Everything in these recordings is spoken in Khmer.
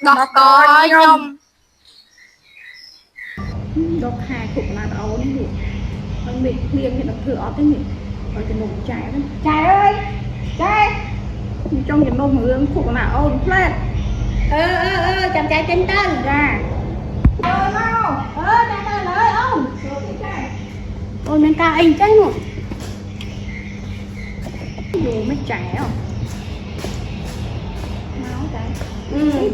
đọc coi nhom đọc hai cục là ấu đấy nhỉ con bị liêng thì đọc thừa ót đấy nhỉ ở cái nồi chai đấy chai ơi chai trong cái nồi hương cục là ôn lên chăm chai trên tân ra mau chăm tân ơi ông ôi men ca anh chai rồi dù mới trẻ không máu chai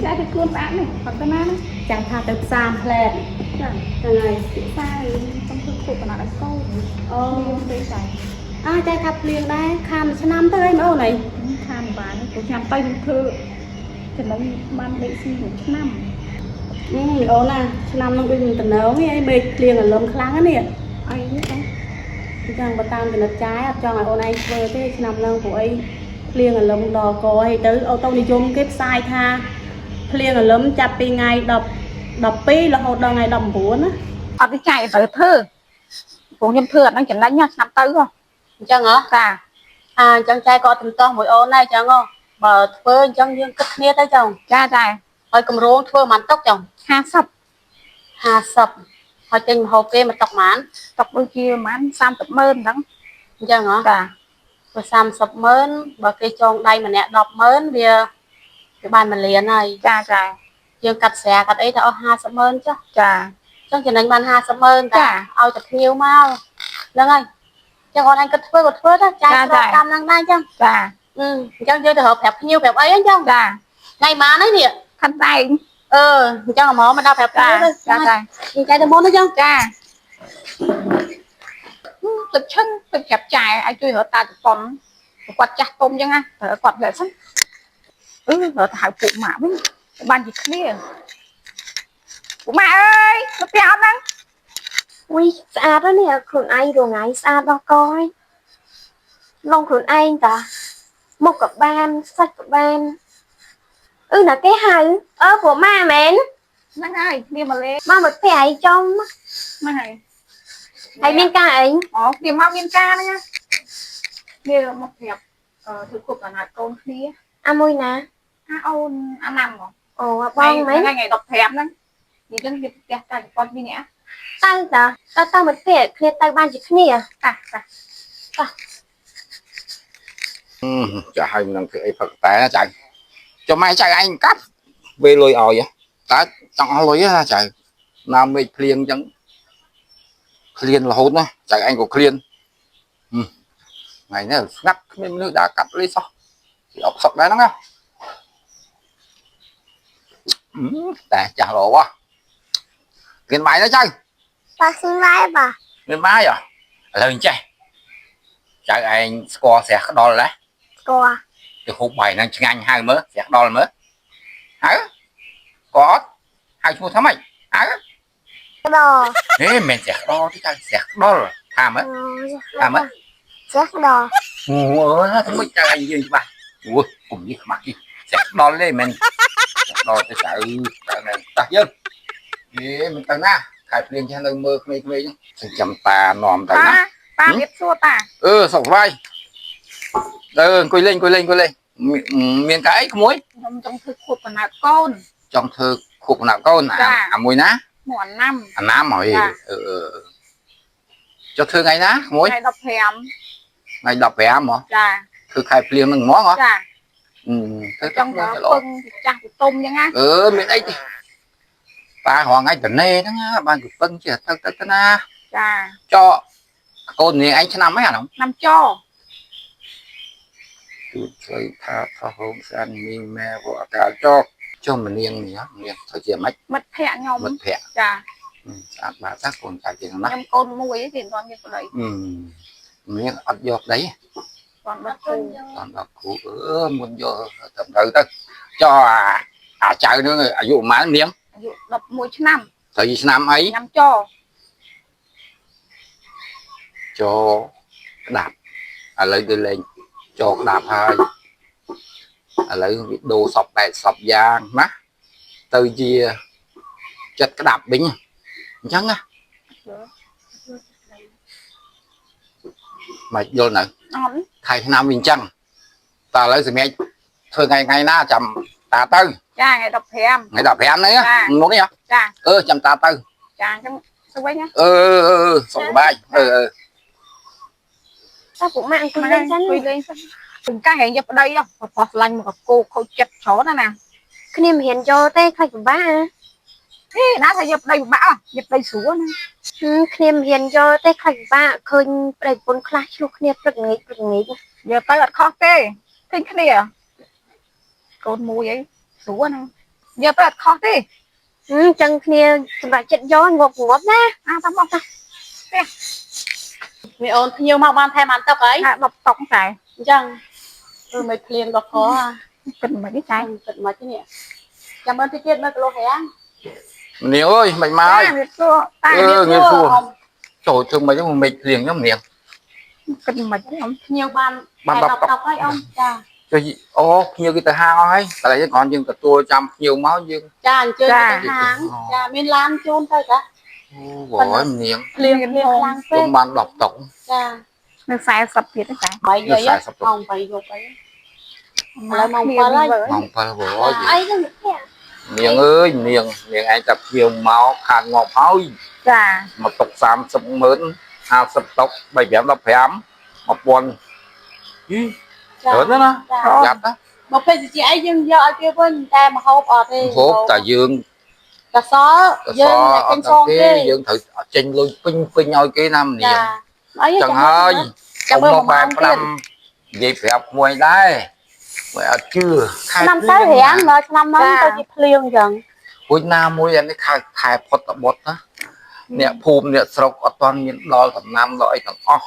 chai thì cơn bạn này còn cái nào chẳng thà tập sam lên chẳng này sai trong thực cục là đã câu đây chai chạy thập liền đây khám cho năm tới mà này tham bán của nhằm tay thư thì nó ban vệ sinh của năm ô nè cho năm nó bị tình nấu ấy bê liền ở lồng kháng á nè ai biết không chẳng bắt tam thì nó trái cho ngày hôm nay vừa thế năm lần của ấy liền ở lồng đò có hay tới ô tô đi chung cái sai tha liền ở lồng chặtពីថ្ងៃ10 12រហូតដល់ថ្ងៃ19ណាអត់ចែកទៅធ្វើពួកខ្ញុំធ្វើអត់នឹងចំណេញណាឆ្នាំទៅហ៎ អញ្ចឹងហ៎ចាអញ្ចឹងចែកក៏តំតោះមួយអូនដែរអញ្ចឹងហ៎បើធ្វើអញ្ចឹងយើងគិតគ្នាទៅចឹងចាចាហើយកម្រងធ្វើប៉ុន្មានតុកចឹង50ហើយទិញម្ហូបគេមកតុកប៉ុន្មានតុកដូចជាប្រហែល300000ហ្នឹងអញ្ចឹងហ៎ចាបើ300000បើគេចងដៃម្នាក់100000វាបាន1លានហើយចាចាយើងកាត់ស្រាកាត់អីទៅអស់50000ចុះចាចឹងចំណេញបាន50000តាឲ្យតែភ្ញៀវមកហ្នឹងហើយចឹងអូនឯងគិតធ្វើក៏ធ្វើទៅចាយស្របតាមហ្នឹងដែរចឹងចាអញ្ចឹងយើងទៅរកប្រាប់ភ្ញៀវប្រាប់អីអញ្ចឹងចាថ្ងៃម៉ានហើយនេះខណ្ឌតែងអញ្ចឹងហ្មងមកដល់ប្រាប់ភ្ញៀវទៅចាចាយើងចែកទៅមុនទៅចឹងចាទឹកឈឹងទឹកប្រាប់ចាយឲ្យជួយរកតាជប៉ុនគាត់ចាស់ទុំចឹងណាត្រូវគាត់លើសិនរកទៅហៅពួកម៉ាក់វិញបានជាគ្នាពួកម៉ាក់អើយទៅផ្ទះអត់ហ្នឹងUi, xa đó nè, khuôn ai rồi ngại xa đó coi. Long khuôn ai ta. Một cặp ban, sách cặp ban. Là cái hai. Của ma mến.ហ្នឹងហើយគ្នាមកលេង Ma một cái ai trong. ហ្នឹងហើយ Hay miên ca ấy. គ្នាមកមានការហ្នឹងណាគ្នាមកប្រាប់ធ្វើគ្រប់អាណាកូនគ្នា À môi nè. អូនអាណាំហ៎ Bông mấy. ថ្ងៃ15ហ្នឹងនិយាយទៅវាផ្ទះតែជប៉ុនពីរនាក់ Tao ta. Tao một cái kia tao ban chỉ kia. ចាឲ្យនឹងធ្វើអីផឹកតែចាចុះម៉ែចៅឯងកាត់ពេលលុយឲ្យតើចង់អស់លុយណាចៅណាមេឃភ្លៀងអញ្ចឹងឃ្លានរហូតណាចៅឯងក៏ឃ្លានថ្ងៃនេះស្ងាត់គ្មានមនុស្សដើរកាត់លុយសោះអត់សក់ដែរហ្នឹងណាតែចាស់រហ៎គ្មានបាយទេចៅ Ba xin lái bà. គ្មានបាយឥឡូវអញ្ចេះចៅឯងស្គាល់ស្រះក្ដុលដែរ Cô. ទៅហូបបាយហ្នឹងឆ្ងាញ់ហៅមើលស្រះក្ដុលមើលហៅក៏អត់ហៅឈ្មោះថាម៉េចហៅ Đồ. ហេមិនស្រះក្ដុលទេចៅស្រះក្ដុលថាមើលថាមើល Chết đồ. អូអើធ្វើម៉េចចៅឯងយើងច្បាស់អូគុំនេះខ្មាស់នេះស្រះក្ដុលទេមិនដល់ទៅចៅតាយើងហេមិនទៅណាខែភ្លៀងចេះនៅមើលក្មេងៗហ្នឹងចាំតានាំទៅណា តាវាសួរតា សុខសប្បាយអង្គុយលេងមានកាអីក្មួយ ខ្ញុំចង់ធ្វើខួបកំណើតកូន ចង់ធ្វើខួបកំណើតកូនអាមួយណា មួយអាណាំ អាណាមហើយចុះធ្វើថ្ងៃណាក្មួយ ថ្ងៃ15 ថ្ងៃ15ហ៎ ចា ធ្វើខែភ្លៀងហ្នឹងហ្មងហ៎ ចា ធ្វើ ចង់ទៅពឹងចាស់ទៅទុំអញ្ចឹងណា មានអីទេតារងថ្ងៃតនេហ្នឹងបានគឺពឹងចេះទៅណា ចា ចោកូននាងឯងឆ្នាំហ្នឹងអាហ្នឹង ឆ្នាំច គឺស្អីថាថោះហូមស្អាតមីម៉ែវអតាចោចុះមនាងនេះមានធ្វើជាម៉េច មិត្តភ័ក្ដិខ្ញុំ មិត្តភ័ក្ដិ ចា ស្អាតបាទតាកូនចៅជាងណា ខ្ញុំកូនមួយឯងគេមិនទាន់មានប្តី មានអត់យកដី គាត់បាត់គូ អត់ដល់គ្រូមុនយកទៅចោអាចៅនឹងអាយុប្រហែលនាង អាយុ11ឆ្នាំ ស្រីឆ្នាំអី ឆ្នាំច ចោក្តាប់ឥឡូវទៅលេងចោក្តាប់ហើយឥឡូវវាដូរសព80យ៉ាងណាទៅជាចិត្តក្តាប់វិញអញ្ចឹងណាមកយល់នៅ អត់ ខែឆ្នាំវិញអញ្ចឹងតើឥឡូវសម្រាប់ធ្វើថ្ងៃណាចាំ ta tư ចាថ្ងៃ15 ngày đập hẹn đấy á muốn đi hả ចា chăm ta tư ចាអញ្ចឹងទៅវិញណា sống bay តើពួកម៉ាក់អង្គុយ មក លេងសិន คุยលេងសិនถึงកាហែងយកប្តីបោះខ្លាញ់មកគោខូចចិត្តច្រើនណា គ្នាមិនហ៊ានចូលទេខ្លាចពិបាក ហេណាថាយកប្តីពិបាកយកប្តីស្រួលណា គ្នាមិនហ៊ានចូលទេខ្លាចពិបាកឃើញប្តីប្រពន្ធខ្លះឆ្លោះគ្នាព្រឹកងាយ យកទៅអត់ខុសទេឃើញគ្នាកូនមួយអីស្រួលណាយកទៅអត់ខុសទេ ចឹងគ្នាសម្រាប់ចិត្តយកងប់ណា អាតាមមកទៅ មីអូនភ្ញៀវមកបានថែមបានតុកអី ថា10តុកតែ អញ្ចឹងមិនភ្លៀងដល់ក គិតមិនទេចា គិតមកនេះចាំមើលតិចទៀតមើលគីឡូហាំង nhiều ơi mày តា mai វាសួរតា nghiệp thua trời thương mấy cái mịch liền lắm liền គិតមិនទេអ៊ំ ភ្ញៀវបាន បាន 10 10 តុកហើយអ៊ំចា cho gì ô nhiều cái tờ hao ấy tại lại còn nhưng cả tua trăm nhiều máu dương ចាអញ្ជើញទៅហាងចាមានឡានជូនទៅតា gọi liền ភ្លៀងខ្លាំងពេក cũng ban đọc tổng ចា នៅ40ទៀតទេចា 3យាយអង3យប់អី ឡើយមក7ហើយ mong phải gọi អីទៅគ្នា liền ơi liền anh tập nhiều máu khàn ngọt hơi ចា một tục 30 mớn 50 tục 7 bém 15 một buồn ចា lớn đó nó ចា giặt đó មកពេលជាអីយើងយកឲ្យគេវិញតែមកហូបអត់ទេ hốt cả dương កសលយើងតែពេញសងគេ dương thử trên lui pin pin nhoi cái năm ចា liền អី chẳng hơi ចាំ ông មើល một ប្រហែល bạn ទៀត năm dịp hẹp mùi đây mẹ chưa ឆ្នាំទៅរៀងដល់ឆ្នាំហ្នឹងទៅជាភ្លៀងអញ្ចឹង cuối năm mùi em mới khai khai phật tập bột đó nè phùm nè sọc ở toàn miền đo tầm năm loại tầm o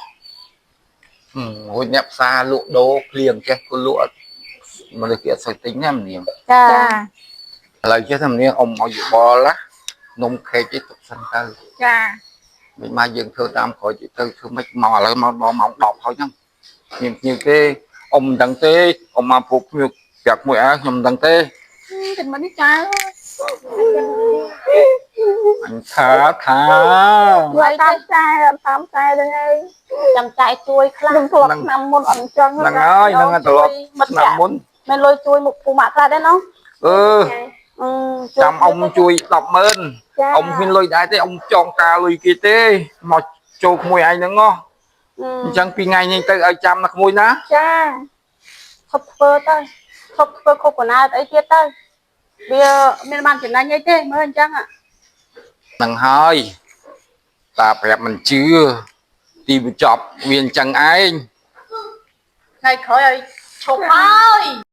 ngồi nẹp xa lụa đô liền cái con lụa mà được kia sạch tính em nhiều ចា ចា lời chứ thầm niên ông mau dụ bò lá nông khe chế tục sân tư ចា mình mai dừng thưa tam khỏi chị tư thưa mấy mò lại mò mỏng đọt thôi nhá nhiều cái ông đằng tê ông mà phục nhiều chặt mũi á nhầm đằng tê គិតមិនទេចា anh thả thả វាតាមចាអត់តាមចាទេហើយ ចាំចែកជួយខ្លះ នឹងធ្លាប់ឆ្នាំមុនអត់អញ្ចឹង nằng ơi nằng ăn tọt nằm muốn មិនលុយជួយមុខពូម៉ាក់ខ្លះដែរណោះ chăm ông chui đọc mơn ông huyên lôi đái thế ông chọn ca lùi kia tê mà chụp mùi anh nữa ngó chẳng pi ngày nhanh tới ở chăm là mùi ná ចាឈប់ធ្វើទៅឈប់ធ្វើគ្រប់កណាអីទៀតទៅវាមានបានចំណេញអីទេមើលអញ្ចឹង nằng hơi ta phải mình chưa đi chọc viên chẳng ai ថ្ងៃក្រោយឲ្យឈប់ហើយ